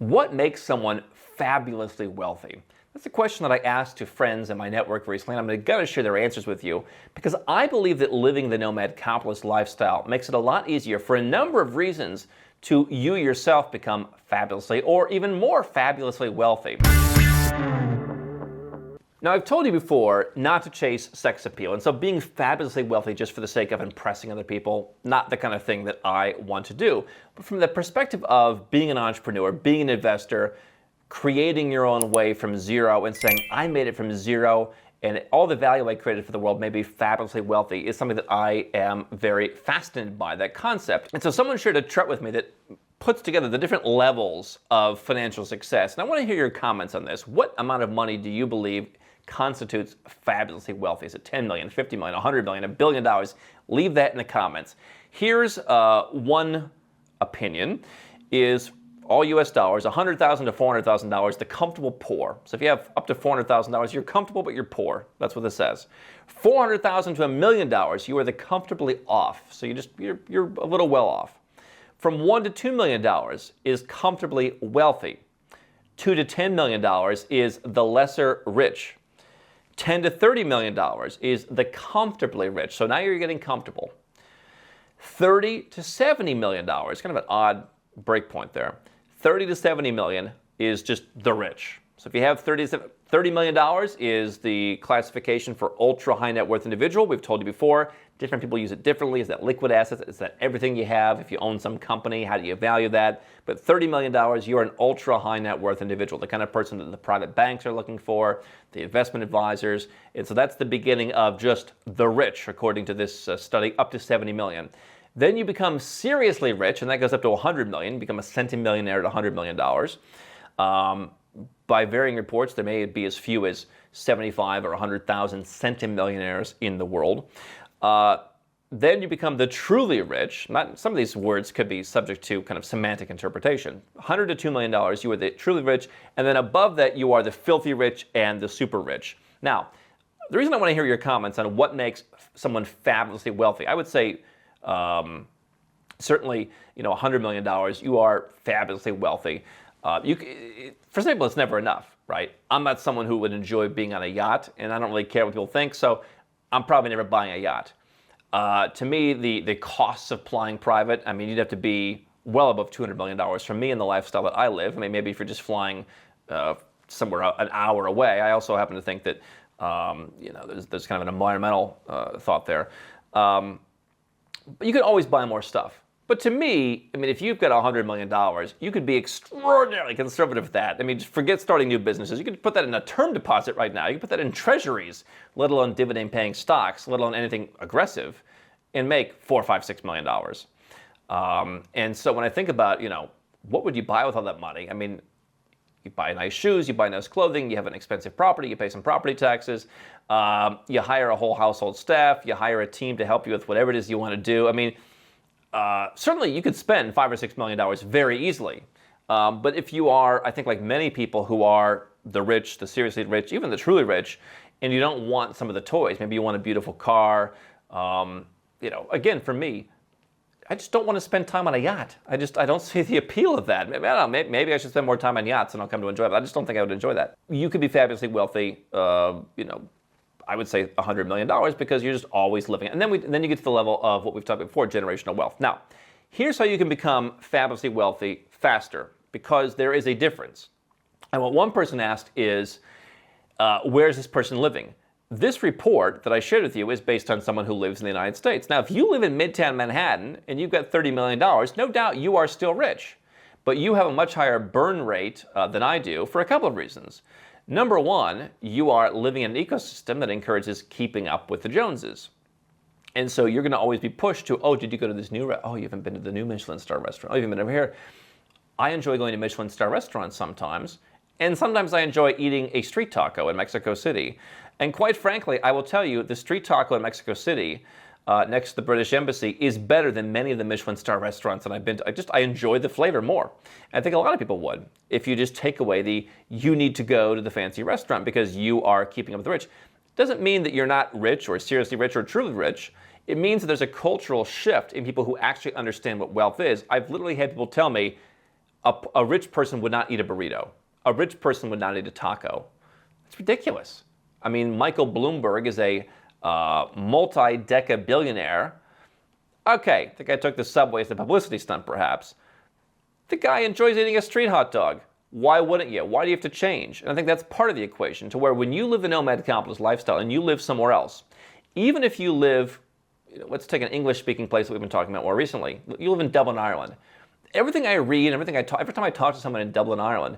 What makes someone fabulously wealthy? That's a question that I asked to friends in my network recently, and I'm going to share their answers with you because I believe that living the nomad capitalist lifestyle makes it a lot easier for a number of reasons to you yourself become fabulously or even more fabulously wealthy. Now, I've told you before not to chase sex appeal, and so being fabulously wealthy just for the sake of impressing other people, not the kind of thing that I want to do. But from the perspective of being an entrepreneur, being an investor, creating your own way from zero and saying, I made it from zero, and all the value I created for the world may be fabulously wealthy is something that I am very fascinated by, that concept. And so someone shared a chart with me that puts together the different levels of financial success. And I want to hear your comments on this. What amount of money do you believe constitutes fabulously wealthy? Is it 10 million, 50 million, 100 million, $1 billion? Leave that in the comments. Here's one opinion is all US dollars, $100,000 to $400,000, the comfortable poor. So if you have up to $400,000, you're comfortable, but you're poor. That's what this says. $400,000 to $1 million, you are the comfortably off. So you're a little well off. From $1 to $2 million is comfortably wealthy. $2 to $10 million is the lesser rich. $10 to $30 million is the comfortably rich. So now you're getting comfortable. $30 to $70 million, kind of an odd break point there. $30 to $70 million is just the rich. So if you have $30 million is the classification for ultra high net worth individual. We've told you before, different people use it differently. Is that liquid assets? Is that everything you have? If you own some company, how do you value that? But $30 million, you're an ultra high net worth individual, the kind of person that the private banks are looking for, the investment advisors. And so that's the beginning of just the rich, according to this study, up to 70 million. Then you become seriously rich, and that goes up to 100 million. You become a centimillionaire at $100 million. By varying reports, there may be as few as 75 or 100,000 centimillionaires in the world. Then you become the truly rich. Some of these words could be subject to kind of semantic interpretation. $100 to $2 million, you are the truly rich, and then above that, you are the filthy rich and the super rich. Now, the reason I want to hear your comments on what makes someone fabulously wealthy, I would say certainly, $100 million, you are fabulously wealthy. For some people, it's never enough, right? I'm not someone who would enjoy being on a yacht, and I don't really care what people think, so I'm probably never buying a yacht. To me, the costs of flying private, you'd have to be well above $200 million for me in the lifestyle that I live. Maybe if you're just flying somewhere an hour away. I also happen to think that, there's kind of an environmental thought there. But you could always buy more stuff. But to me, if you've got $100 million, you could be extraordinarily conservative with that. just forget starting new businesses. You could put that in a term deposit right now. You could put that in treasuries, let alone dividend-paying stocks, let alone anything aggressive, and make $4, $5, $6 million. And so when I think about, what would you buy with all that money? You buy nice shoes, you buy nice clothing, you have an expensive property, you pay some property taxes, you hire a whole household staff, you hire a team to help you with whatever it is you want to do. Certainly you could spend $5 or $6 million very easily. But if you are, I think like many people who are the rich, the seriously rich, even the truly rich, and you don't want some of the toys, maybe you want a beautiful car, again, for me, I just don't want to spend time on a yacht. I don't see the appeal of that. Maybe I should spend more time on yachts and I'll come to enjoy it. I just don't think I would enjoy that. You could be fabulously wealthy, I would say $100 million because you're just always living. And then you get to the level of what we've talked about before, generational wealth. Now, here's how you can become fabulously wealthy faster because there is a difference. And what one person asked is, where is this person living? This report that I shared with you is based on someone who lives in the United States. Now, if you live in Midtown Manhattan and you've got $30 million, no doubt you are still rich. But you have a much higher burn rate than I do for a couple of reasons. Number one, you are living in an ecosystem that encourages keeping up with the Joneses. And so you're going to always be pushed to, oh, did you go to this new, you haven't been to the new Michelin star restaurant. Oh, you haven't been over here. I enjoy going to Michelin star restaurants sometimes. And sometimes I enjoy eating a street taco in Mexico City. And quite frankly, I will tell you, the street taco in Mexico City, next to the British Embassy, is better than many of the Michelin star restaurants that I've been to. I enjoy the flavor more. And I think a lot of people would, if you just take away you need to go to the fancy restaurant because you are keeping up with the rich. Doesn't mean that you're not rich or seriously rich or truly rich. It means that there's a cultural shift in people who actually understand what wealth is. I've literally had people tell me, a rich person would not eat a burrito. A rich person would not eat a taco. It's ridiculous. I mean, Michael Bloomberg is a multi-deca billionaire. Okay, the guy took the subway as a publicity stunt, perhaps. The guy enjoys eating a street hot dog. Why wouldn't you? Why do you have to change? And I think that's part of the equation, to where when you live a nomad capitalist lifestyle and you live somewhere else, even if you live, let's take an English-speaking place that we've been talking about more recently. You live in Dublin, Ireland. Everything I read and every time I talk to someone in Dublin, Ireland,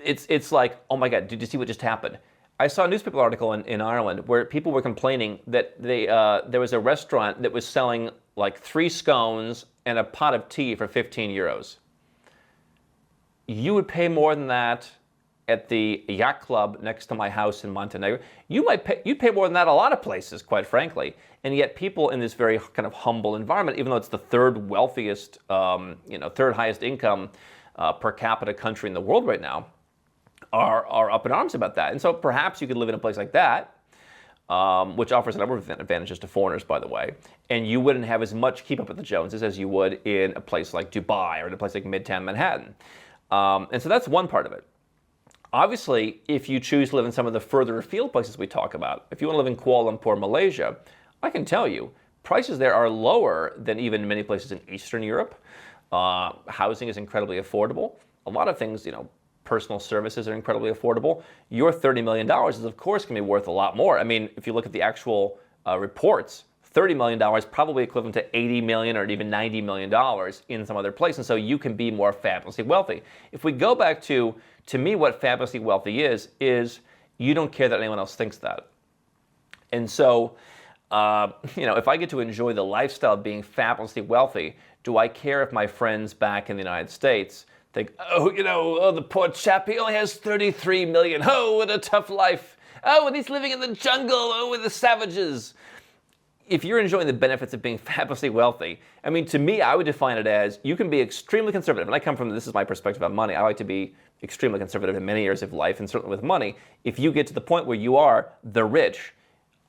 it's like, oh my God, did you see what just happened? I saw a newspaper article in Ireland where people were complaining that there was a restaurant that was selling like 3 scones and a pot of tea for 15 euros. You would pay more than that at the yacht club next to my house in Montenegro. You'd pay more than that a lot of places, quite frankly. And yet people in this very kind of humble environment, even though it's the third wealthiest, third highest income per capita country in the world right now, are up in arms about that. And so perhaps you could live in a place like that, which offers a number of advantages to foreigners, by the way, and you wouldn't have as much keep up with the Joneses as you would in a place like Dubai or in a place like Midtown Manhattan. And so that's one part of it. Obviously, if you choose to live in some of the further afield places we talk about, if you want to live in Kuala Lumpur, Malaysia, I can tell you, prices there are lower than even many places in Eastern Europe. Housing is incredibly affordable. A lot of things, personal services are incredibly affordable. Your $30 million is, of course, going to be worth a lot more. I mean, if you look at the actual reports, $30 million probably equivalent to $80 million or even $90 million in some other place. And so you can be more fabulously wealthy. If we go back to me, what fabulously wealthy is you don't care that anyone else thinks that. And so, if I get to enjoy the lifestyle of being fabulously wealthy, do I care if my friends back in the United States think, the poor chap, he only has 33 million. Oh, what a tough life. Oh, and he's living in the jungle. Oh, with the savages. If you're enjoying the benefits of being fabulously wealthy, I mean, to me, I would define it as you can be extremely conservative. And I come from, this is my perspective on money. I like to be extremely conservative in many areas of life, and certainly with money. If you get to the point where you are the rich,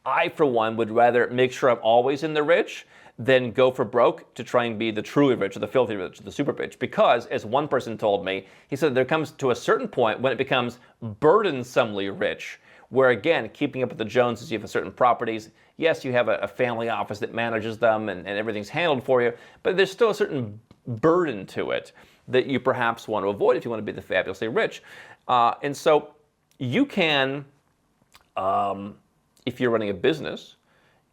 I, for one, would rather make sure I'm always in the rich than go for broke to try and be the truly rich or the filthy rich or the super rich. Because, as one person told me, he said there comes to a certain point when it becomes burdensomely rich, where, again, keeping up with the Joneses, you have certain properties. Yes, you have a family office that manages them and everything's handled for you, but there's still a certain burden to it that you perhaps want to avoid if you want to be the fabulously rich. And so you can, if you're running a business,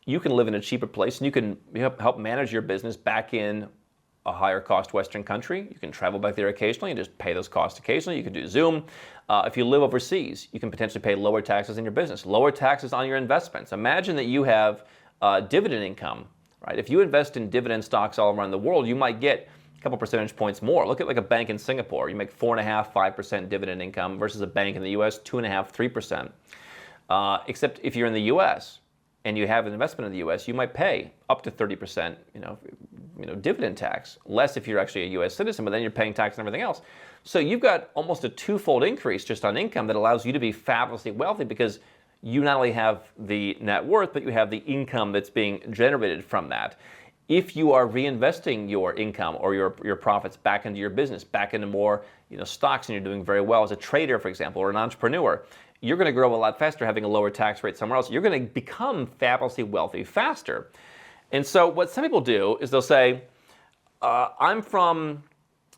you can live in a cheaper place and you can help manage your business back in a higher cost Western country. You can travel back there occasionally and just pay those costs occasionally. You can do Zoom. If you live overseas, you can potentially pay lower taxes in your business, lower taxes on your investments. Imagine that you have dividend income, right? If you invest in dividend stocks all around the world, you might get a couple percentage points more. Look at like a bank in Singapore. You make 4.5%, 5% dividend income versus a bank in the U.S., 2.5%, 3%. Except if you're in the U.S., and you have an investment in the U.S., you might pay up to 30%, dividend tax. Less if you're actually a U.S. citizen, but then you're paying tax and everything else. So you've got almost a twofold increase just on income that allows you to be fabulously wealthy because you not only have the net worth, but you have the income that's being generated from that. If you are reinvesting your income or your profits back into your business, back into more stocks, and you're doing very well as a trader, for example, or an entrepreneur, you're going to grow a lot faster having a lower tax rate somewhere else. You're going to become fabulously wealthy faster. And so what some people do is they'll say, I'm from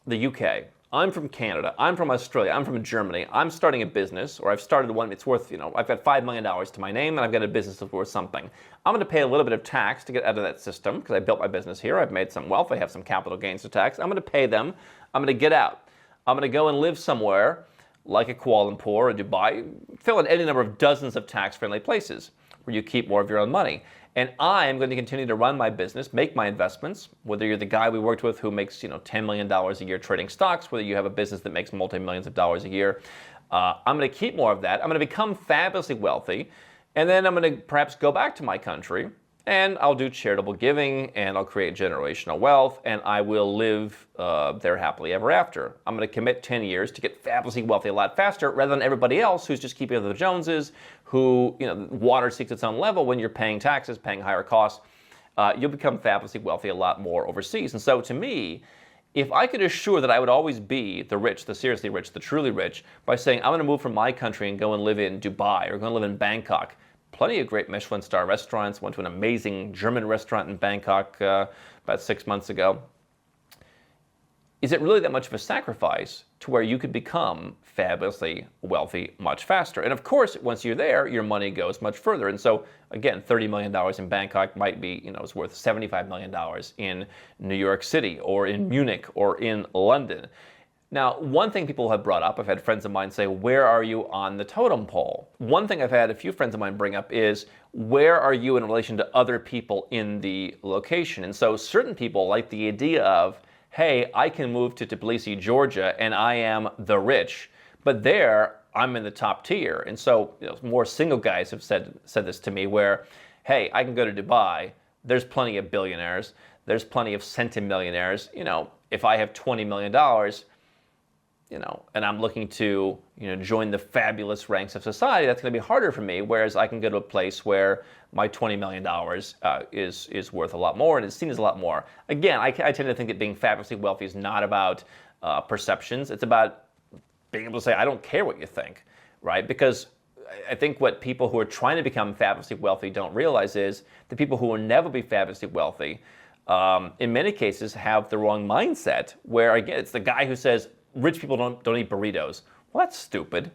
the UK, I'm from Canada, I'm from Australia, I'm from Germany, I'm starting a business, or I've started one, it's worth, I've got $5 million to my name and I've got a business that's worth something. I'm going to pay a little bit of tax to get out of that system because I built my business here, I've made some wealth, I have some capital gains to tax. I'm going to pay them, I'm going to get out. I'm going to go and live somewhere like a Kuala Lumpur or Dubai, fill in any number of dozens of tax-friendly places where you keep more of your own money. And I'm going to continue to run my business, make my investments, whether you're the guy we worked with who makes $10 million a year trading stocks, whether you have a business that makes multi-millions of dollars a year. I'm going to keep more of that. I'm going to become fabulously wealthy. And then I'm going to perhaps go back to my country and I'll do charitable giving and I'll create generational wealth and I will live there happily ever after. I'm going to commit 10 years to get fabulously wealthy a lot faster rather than everybody else who's just keeping up with the Joneses, who, water seeks its own level when you're paying taxes, paying higher costs. You'll become fabulously wealthy a lot more overseas. And so to me, If I could assure that I would always be the rich, the seriously rich, the truly rich, by saying I'm going to move from my country and go and live in Dubai or go and live in Bangkok, plenty of great Michelin star restaurants, went to an amazing German restaurant in Bangkok about 6 months ago. Is it really that much of a sacrifice to where you could become fabulously wealthy much faster? And of course, once you're there, your money goes much further. And so, again, $30 million in Bangkok might be, it's worth $75 million in New York City or in Munich or in London. Now, one thing people have brought up, I've had friends of mine say, where are you on the totem pole? One thing I've had a few friends of mine bring up is, where are you in relation to other people in the location? And so certain people like the idea of, hey, I can move to Tbilisi, Georgia, and I am the rich. But there, I'm in the top tier. And so more single guys have said this to me where, hey, I can go to Dubai. There's plenty of billionaires. There's plenty of centimillionaires. If I have $20 million, and I'm looking to, join the fabulous ranks of society, that's going to be harder for me. Whereas I can go to a place where my $20 million is worth a lot more and is seen as a lot more. Again, I tend to think that being fabulously wealthy is not about perceptions. It's about being able to say, I don't care what you think, right? Because I think what people who are trying to become fabulously wealthy don't realize is the people who will never be fabulously wealthy, in many cases, have the wrong mindset. Where again, it's the guy who says rich people don't eat burritos. Well, that's stupid.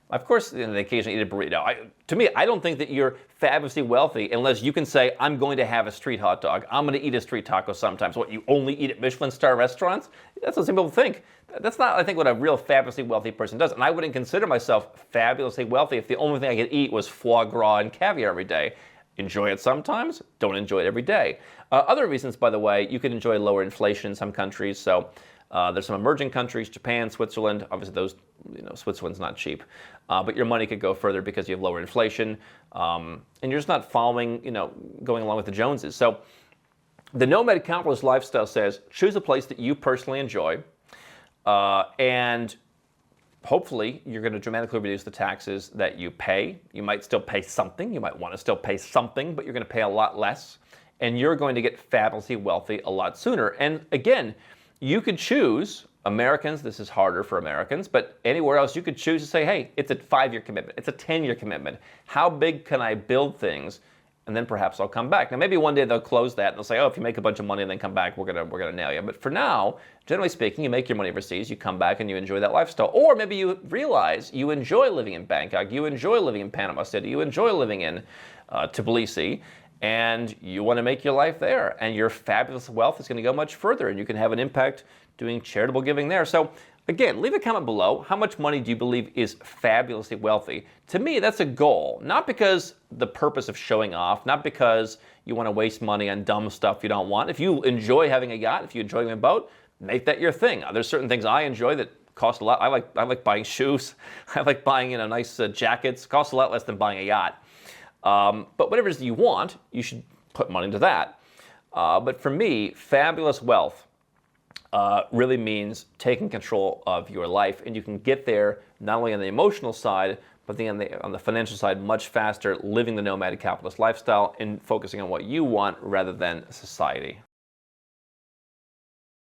Of course, they occasionally eat a burrito. To me, I don't think that you're fabulously wealthy unless you can say, I'm going to have a street hot dog. I'm going to eat a street taco sometimes. What, you only eat at Michelin star restaurants? That's what some people think. That's not, I think, what a real fabulously wealthy person does. And I wouldn't consider myself fabulously wealthy if the only thing I could eat was foie gras and caviar every day. Enjoy it sometimes, don't enjoy it every day. Other reasons, by the way, you can enjoy lower inflation in some countries. So there's some emerging countries, Japan, Switzerland. Obviously, those, Switzerland's not cheap, but your money could go further because you have lower inflation, and you're just not following, going along with the Joneses. So the Nomad Capitalist lifestyle says choose a place that you personally enjoy, and hopefully you're going to dramatically reduce the taxes that you pay. You might still pay something. You might want to still pay something, but you're going to pay a lot less, and you're going to get fabulously wealthy a lot sooner. And again, you could choose, Americans, this is harder for Americans, but anywhere else you could choose to say, hey, it's a 5-year commitment, it's a 10-year commitment. How big can I build things? And then perhaps I'll come back. Now maybe one day they'll close that and they'll say, oh, if you make a bunch of money and then come back, we're gonna nail you. But for now, generally speaking, you make your money overseas, you come back and you enjoy that lifestyle. Or maybe you realize you enjoy living in Bangkok, you enjoy living in Panama City, you enjoy living in Tbilisi, and you want to make your life there, and your fabulous wealth is going to go much further, and you can have an impact doing charitable giving there. So again, leave a comment below. How much money do you believe is fabulously wealthy? To me, that's a goal, not because the purpose of showing off, not because you want to waste money on dumb stuff you don't want. If you enjoy having a yacht, if you enjoy having a boat, make that your thing. There's certain things I enjoy that cost a lot. I like buying shoes. I like buying nice jackets. Costs a lot less than buying a yacht. But whatever it is you want, you should put money into that. But for me, fabulous wealth really means taking control of your life. And you can get there not only on the emotional side, but on the financial side much faster, living the nomad capitalist lifestyle and focusing on what you want rather than society.